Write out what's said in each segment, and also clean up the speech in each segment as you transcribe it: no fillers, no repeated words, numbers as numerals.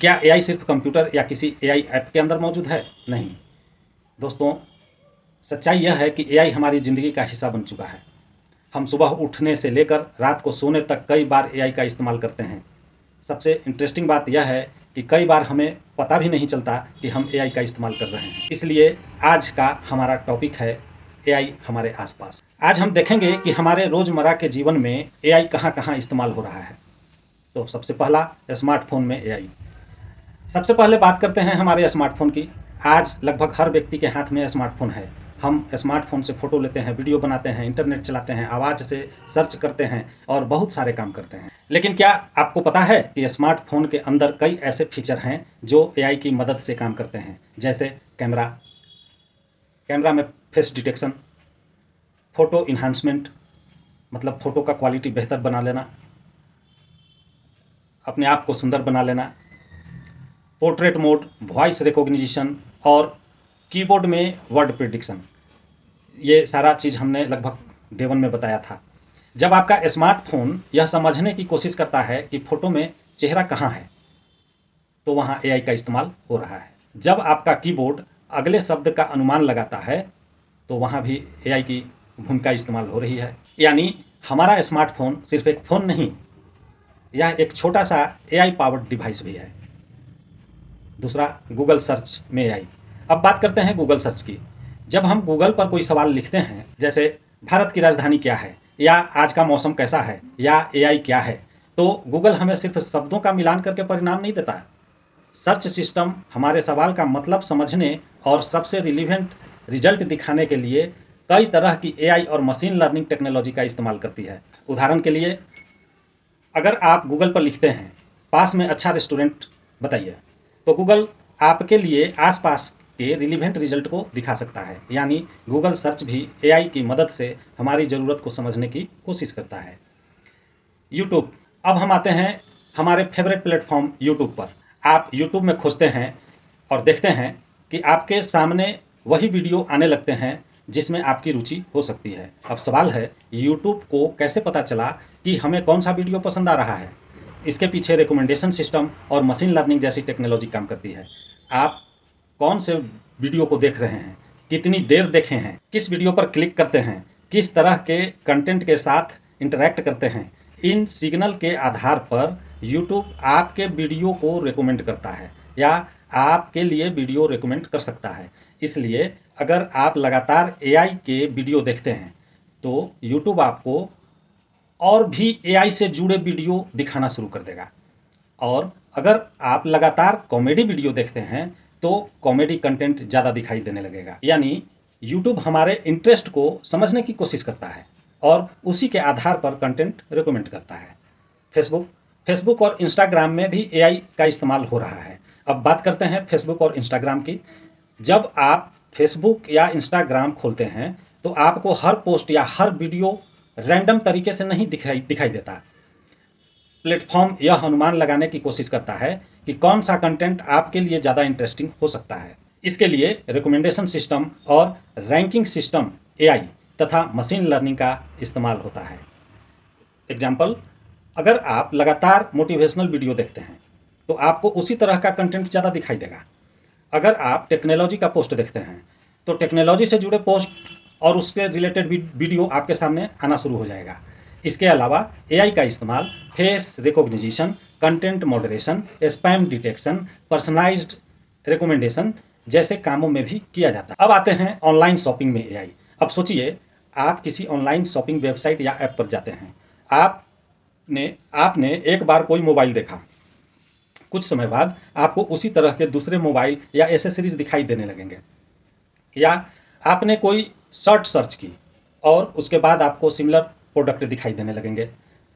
क्या एआई सिर्फ कंप्यूटर या किसी एआई ऐप के अंदर मौजूद है? नहीं दोस्तों, सच्चाई यह है कि एआई हमारी ज़िंदगी का हिस्सा बन चुका है। हम सुबह उठने से लेकर रात को सोने तक कई बार एआई का इस्तेमाल करते हैं। सबसे इंटरेस्टिंग बात यह है कि कई बार हमें पता भी नहीं चलता कि हम एआई का इस्तेमाल कर रहे हैं। इसलिए आज का हमारा टॉपिक है एआई हमारे आसपास। आज हम देखेंगे कि हमारे रोज़मर्रा के जीवन में एआई कहाँ-कहाँ इस्तेमाल हो रहा है। तो सबसे पहला, स्मार्टफ़ोन में एआई। सबसे पहले बात करते हैं हमारे स्मार्टफ़ोन की। आज लगभग हर व्यक्ति के हाथ में स्मार्टफ़ोन है। हम स्मार्टफ़ोन से फ़ोटो लेते हैं, वीडियो बनाते हैं, इंटरनेट चलाते हैं, आवाज़ से सर्च करते हैं और बहुत सारे काम करते हैं। लेकिन क्या आपको पता है कि स्मार्टफ़ोन के अंदर कई ऐसे फीचर हैं जो एआई की मदद से काम करते हैं, जैसे कैमरा में फेस डिटेक्शन, फ़ोटो इन्हांसमेंट मतलब फ़ोटो का क्वालिटी बेहतर बना लेना, अपने आप को सुंदर बना लेना, पोर्ट्रेट मोड, वॉइस रिकॉग्निशन और कीबोर्ड में वर्ड प्रेडिक्शन। ये सारा चीज़ हमने लगभग डे 1 में बताया था। जब आपका स्मार्टफ़ोन यह समझने की कोशिश करता है कि फ़ोटो में चेहरा कहाँ है, तो वहाँ एआई का इस्तेमाल हो रहा है। जब आपका कीबोर्ड अगले शब्द का अनुमान लगाता है, तो वहाँ भी एआई की भूमिका इस्तेमाल हो रही है। यानी हमारा स्मार्टफ़ोन सिर्फ एक फ़ोन नहीं, यह एक छोटा सा एआई पावर्ड डिवाइस भी है। दूसरा, गूगल सर्च में एआई। अब बात करते हैं गूगल सर्च की। जब हम गूगल पर कोई सवाल लिखते हैं, जैसे भारत की राजधानी क्या है, या आज का मौसम कैसा है, या एआई क्या है, तो गूगल हमें सिर्फ शब्दों का मिलान करके परिणाम नहीं देता है। सर्च सिस्टम हमारे सवाल का मतलब समझने और सबसे रिलीवेंट रिजल्ट दिखाने के लिए कई तरह की एआई और मशीन लर्निंग टेक्नोलॉजी का इस्तेमाल करती है। उदाहरण के लिए, अगर आप गूगल पर लिखते हैं पास में अच्छा रेस्टोरेंट बताइए, तो गूगल आपके लिए आसपास के रिलीवेंट रिजल्ट को दिखा सकता है। यानी गूगल सर्च भी एआई की मदद से हमारी ज़रूरत को समझने की कोशिश करता है। यूट्यूब। अब हम आते हैं हमारे फेवरेट प्लेटफॉर्म यूट्यूब पर। आप यूट्यूब में खोजते हैं और देखते हैं कि आपके सामने वही वीडियो आने लगते हैं जिसमें आपकी रुचि हो सकती है। अब सवाल है, यूट्यूब को कैसे पता चला कि हमें कौन सा वीडियो पसंद आ रहा है? इसके पीछे रिकमेंडेशन सिस्टम और मशीन लर्निंग जैसी टेक्नोलॉजी काम करती है। आप कौन से वीडियो को देख रहे हैं, कितनी देर देखे हैं, किस वीडियो पर क्लिक करते हैं, किस तरह के कंटेंट के साथ इंटरैक्ट करते हैं, इन सिग्नल के आधार पर यूट्यूब आपके वीडियो को रिकमेंड करता है या आपके लिए वीडियो रिकमेंड कर सकता है। इसलिए अगर आप लगातार एआई के वीडियो देखते हैं, तो यूट्यूब आपको और भी एआई से जुड़े वीडियो दिखाना शुरू कर देगा। और अगर आप लगातार कॉमेडी वीडियो देखते हैं, तो कॉमेडी कंटेंट ज़्यादा दिखाई देने लगेगा। यानी यूट्यूब हमारे इंटरेस्ट को समझने की कोशिश करता है और उसी के आधार पर कंटेंट रिकमेंड करता है। फेसबुक और इंस्टाग्राम में भी एआई का इस्तेमाल हो रहा है। अब बात करते हैं फेसबुक और इंस्टाग्राम की। जब आप फेसबुक या इंस्टाग्राम खोलते हैं, तो आपको हर पोस्ट या हर वीडियो रैंडम तरीके से नहीं दिखाई देता। प्लेटफॉर्म यह अनुमान लगाने की कोशिश करता है कि कौन सा कंटेंट आपके लिए ज़्यादा इंटरेस्टिंग हो सकता है। इसके लिए रिकमेंडेशन सिस्टम और रैंकिंग सिस्टम एआई तथा मशीन लर्निंग का इस्तेमाल होता है। एग्जाम्पल, अगर आप लगातार मोटिवेशनल वीडियो देखते हैं, तो आपको उसी तरह का कंटेंट ज़्यादा दिखाई देगा। अगर आप टेक्नोलॉजी का पोस्ट देखते हैं, तो टेक्नोलॉजी से जुड़े पोस्ट और उसके रिलेटेड वीडियो आपके सामने आना शुरू हो जाएगा। इसके अलावा एआई का इस्तेमाल face recognition, content moderation, spam detection, personalised recommendation जैसे कामों में भी किया जाता है। अब आते हैं ऑनलाइन शॉपिंग में एआई। अब सोचिए, आप किसी ऑनलाइन शॉपिंग वेबसाइट या ऐप पर जाते हैं। आपने एक बार कोई मोबाइल देखा, कुछ समय बाद आपको उसी तरह के दूसरे मोबाइल या एसेसरीज दिखाई देने लगेंगे। या आपने कोई शर्ट सर्च की और उसके बाद आपको सिमिलर प्रोडक्ट दिखाई देने लगेंगे।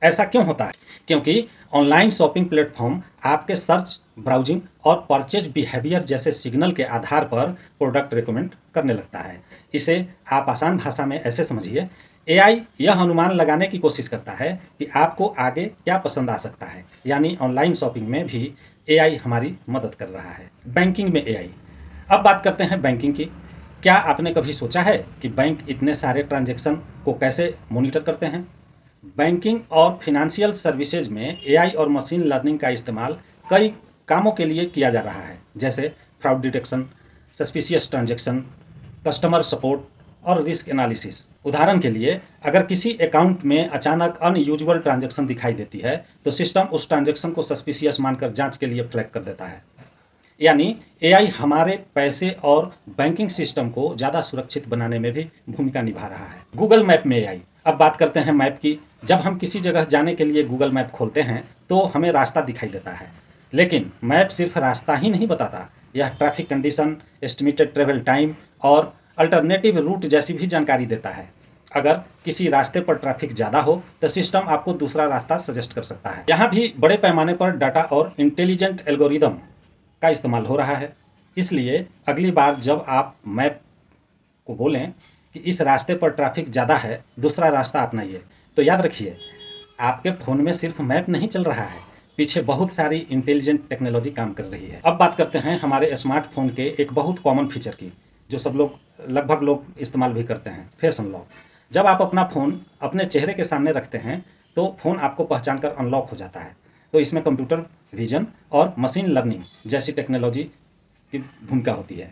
ऐसा क्यों होता है? क्योंकि ऑनलाइन शॉपिंग प्लेटफॉर्म आपके सर्च, ब्राउजिंग और परचेज बिहेवियर जैसे सिग्नल के आधार पर प्रोडक्ट रिकमेंड करने लगता है। इसे आप आसान भाषा में ऐसे समझिए, एआई यह अनुमान लगाने की कोशिश करता है कि आपको आगे क्या पसंद आ सकता है। यानी ऑनलाइन शॉपिंग में भी एआई हमारी मदद कर रहा है। बैंकिंग में एआई। अब बात करते हैं बैंकिंग की। क्या आपने कभी सोचा है कि बैंक इतने सारे ट्रांजैक्शन को कैसे मॉनिटर करते हैं? बैंकिंग और फिनेंशियल सर्विसेज में एआई और मशीन लर्निंग का इस्तेमाल कई कामों के लिए किया जा रहा है, जैसे fraud detection, suspicious transaction, customer support और रिस्क एनालिसिस। उदाहरण के लिए, अगर किसी अकाउंट में अचानक अनयूजुअल ट्रांजैक्शन दिखाई देती है तो सिस्टम उस ट्रांजैक्शन को सस्पिशियस मानकर जांच के लिए फ्लैग कर देता है। यानी एआई हमारे पैसे और बैंकिंग सिस्टम को ज़्यादा सुरक्षित बनाने में भी भूमिका निभा रहा है। गूगल मैप में एआई। अब बात करते हैं मैप की। जब हम किसी जगह जाने के लिए गूगल मैप खोलते हैं तो हमें रास्ता दिखाई देता है, लेकिन मैप सिर्फ रास्ता ही नहीं बताता, यह traffic condition, estimated travel time और अल्टरनेटिव रूट जैसी भी जानकारी देता है। अगर किसी रास्ते पर ट्रैफिक ज़्यादा हो तो सिस्टम आपको दूसरा रास्ता सजेस्ट कर सकता है। यहाँ भी बड़े पैमाने पर डाटा और इंटेलिजेंट एल्गोरिदम का इस्तेमाल हो रहा है। इसलिए अगली बार जब आप मैप को बोलें कि इस रास्ते पर ट्रैफिक ज़्यादा है, दूसरा रास्ता अपनाइए, तो याद रखिए आपके फ़ोन में सिर्फ मैप नहीं चल रहा है, पीछे बहुत सारी इंटेलिजेंट टेक्नोलॉजी काम कर रही है। अब बात करते हैं हमारे स्मार्टफोन के एक बहुत कॉमन फीचर की, जो सब लोग लगभग लोग इस्तेमाल भी करते हैं, फेस अनलॉक। जब आप अपना फ़ोन अपने चेहरे के सामने रखते हैं तो फ़ोन आपको पहचान कर अनलॉक हो जाता है। तो इसमें कंप्यूटर विजन और मशीन लर्निंग जैसी टेक्नोलॉजी की भूमिका होती है।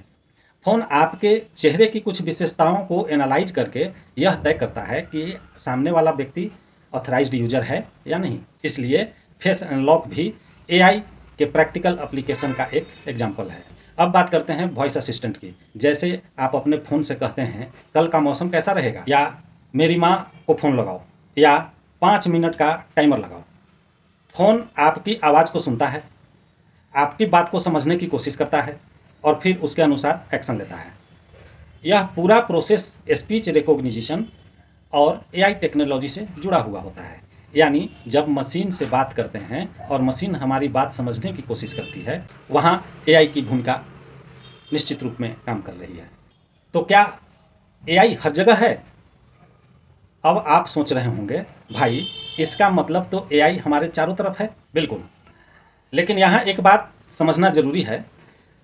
फ़ोन आपके चेहरे की कुछ विशेषताओं को एनालाइज करके यह तय करता है कि सामने वाला व्यक्ति ऑथराइज्ड यूजर है या नहीं। इसलिए फेस अनलॉक भी एआई के प्रैक्टिकल एप्लीकेशन का एक एग्जाम्पल है। अब बात करते हैं वॉइस असिस्टेंट की। जैसे आप अपने फ़ोन से कहते हैं कल का मौसम कैसा रहेगा, या मेरी माँ को फ़ोन लगाओ, या 5 मिनट का टाइमर लगाओ। फ़ोन आपकी आवाज़ को सुनता है, आपकी बात को समझने की कोशिश करता है और फिर उसके अनुसार एक्शन लेता है। यह पूरा प्रोसेस स्पीच रिकॉग्निशन और एआई टेक्नोलॉजी से जुड़ा हुआ होता है। यानी जब मशीन से बात करते हैं और मशीन हमारी बात समझने की कोशिश करती है, वहाँ एआई की भूमिका निश्चित रूप में काम कर रही है। तो क्या एआई हर जगह है? अब आप सोच रहे होंगे, भाई इसका मतलब तो एआई हमारे चारों तरफ है। बिल्कुल, लेकिन यहाँ एक बात समझना जरूरी है।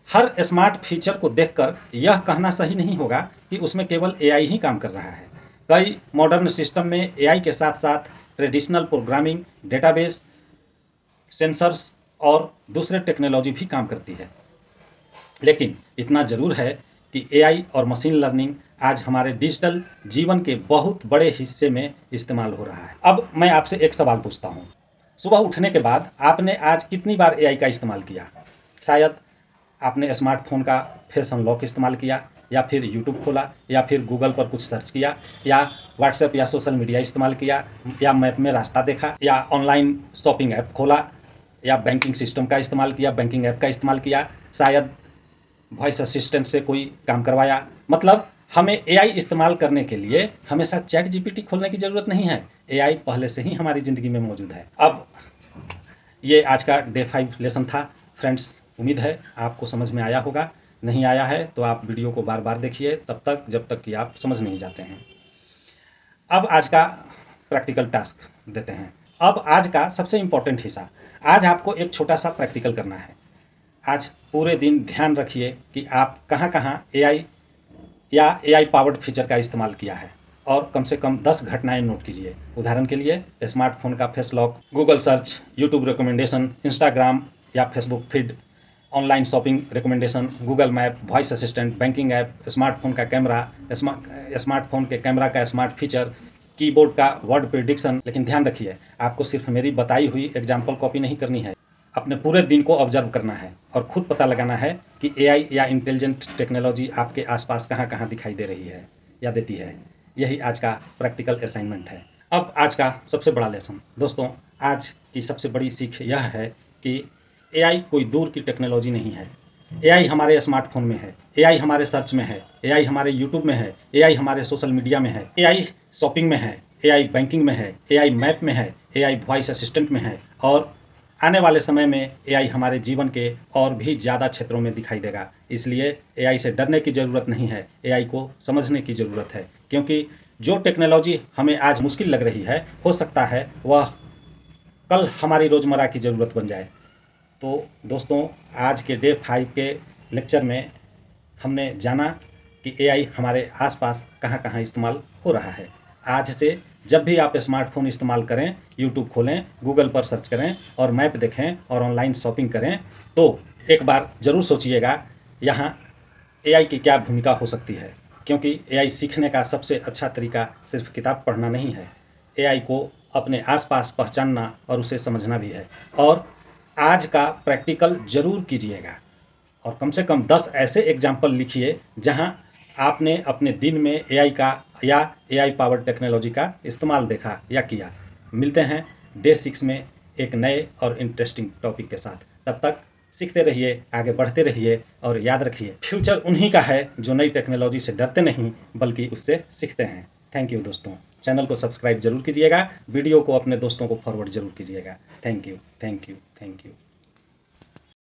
हर स्मार्ट फीचर को देखकर यह कहना सही नहीं होगा कि उसमें केवल एआई ही काम कर रहा है। कई मॉडर्न सिस्टम में एआई के साथ साथ ट्रेडिशनल प्रोग्रामिंग, डेटाबेस, सेंसर्स और दूसरे टेक्नोलॉजी भी काम करती है। लेकिन इतना ज़रूर है कि एआई और मशीन लर्निंग आज हमारे डिजिटल जीवन के बहुत बड़े हिस्से में इस्तेमाल हो रहा है। अब मैं आपसे एक सवाल पूछता हूँ, सुबह उठने के बाद आपने आज कितनी बार एआई का इस्तेमाल किया? शायद आपने स्मार्टफोन का फेस अनलॉक इस्तेमाल किया, या फिर यूट्यूब खोला, या फिर गूगल पर कुछ सर्च किया, या व्हाट्सएप या सोशल मीडिया इस्तेमाल किया, या मैप में रास्ता देखा, या ऑनलाइन शॉपिंग ऐप खोला, या बैंकिंग सिस्टम का इस्तेमाल किया, बैंकिंग ऐप का इस्तेमाल किया, शायद वॉइस असिस्टेंट से कोई काम करवाया। मतलब हमें एआई इस्तेमाल करने के लिए हमेशा चैट जीपीटी खोलने की ज़रूरत नहीं है। एआई पहले से ही हमारी ज़िंदगी में मौजूद है। अब ये आज का डे 5 लेसन था फ्रेंड्स। उम्मीद है आपको समझ में आया होगा। नहीं आया है तो आप वीडियो को बार बार देखिए, तब तक जब तक कि आप समझ नहीं जाते हैं। अब आज का प्रैक्टिकल टास्क देते हैं। अब आज का सबसे इम्पोर्टेंट हिस्सा, आज आपको एक छोटा सा प्रैक्टिकल करना है। आज पूरे दिन ध्यान रखिए कि आप कहाँ कहाँ एआई या एआई पावर्ड फीचर का इस्तेमाल किया है, और कम से कम 10 घटनाएं नोट कीजिए। उदाहरण के लिए स्मार्टफोन का face lock, Google search, YouTube recommendation, Instagram या Facebook feed, online shopping recommendation, Google map, voice assistant, banking app, smartphone का कैमरा, स्मार्टफोन के कैमरा का स्मार्ट फीचर, कीबोर्ड का वर्ड प्रेडिक्शन। लेकिन ध्यान रखिए, आपको सिर्फ मेरी बताई हुई एग्जाम्पल कॉपी नहीं करनी है, अपने पूरे दिन को ऑब्जर्व करना है और खुद पता लगाना है कि एआई या इंटेलिजेंट टेक्नोलॉजी आपके आसपास कहाँ कहाँ दिखाई दे रही है या देती है। यही आज का प्रैक्टिकल असाइनमेंट है। अब आज का सबसे बड़ा लेसन दोस्तों, आज की सबसे बड़ी सीख यह है कि एआई कोई दूर की टेक्नोलॉजी नहीं है। एआई हमारे स्मार्टफोन में है, एआई हमारे सर्च में है, एआई हमारे यूट्यूब में है, एआई हमारे सोशल मीडिया में है, एआई शॉपिंग में है, एआई बैंकिंग में है, एआई मैप में है, एआई वॉइस असिस्टेंट में है, और आने वाले समय में एआई हमारे जीवन के और भी ज़्यादा क्षेत्रों में दिखाई देगा। इसलिए एआई से डरने की ज़रूरत नहीं है, एआई को समझने की ज़रूरत है, क्योंकि जो टेक्नोलॉजी हमें आज मुश्किल लग रही है, हो सकता है वह कल हमारी रोज़मर्रा की ज़रूरत बन जाए। तो दोस्तों, आज के डे 5 के लेक्चर में हमने जाना कि एआई हमारे आसपास कहाँ कहाँ इस्तेमाल हो रहा है। आज से जब भी आप स्मार्टफोन इस्तेमाल करें, यूट्यूब खोलें, गूगल पर सर्च करें और मैप देखें और ऑनलाइन शॉपिंग करें, तो एक बार ज़रूर सोचिएगा यहाँ एआई की क्या भूमिका हो सकती है। क्योंकि एआई सीखने का सबसे अच्छा तरीका सिर्फ किताब पढ़ना नहीं है, एआई को अपने आसपास पहचानना और उसे समझना भी है। और आज का प्रैक्टिकल ज़रूर कीजिएगा और कम से कम 10 ऐसे एग्जाम्पल लिखिए जहां आपने अपने दिन में एआई का या एआई पावर्ड टेक्नोलॉजी का इस्तेमाल देखा या किया। मिलते हैं डे 6 में एक नए और इंटरेस्टिंग टॉपिक के साथ। तब तक सीखते रहिए, आगे बढ़ते रहिए और याद रखिए, फ्यूचर उन्हीं का है जो नई टेक्नोलॉजी से डरते नहीं बल्कि उससे सीखते हैं। थैंक यू दोस्तों। चैनल को सब्सक्राइब जरूर कीजिएगा, वीडियो को अपने दोस्तों को फॉरवर्ड जरूर कीजिएगा। Thank you, thank you, thank you.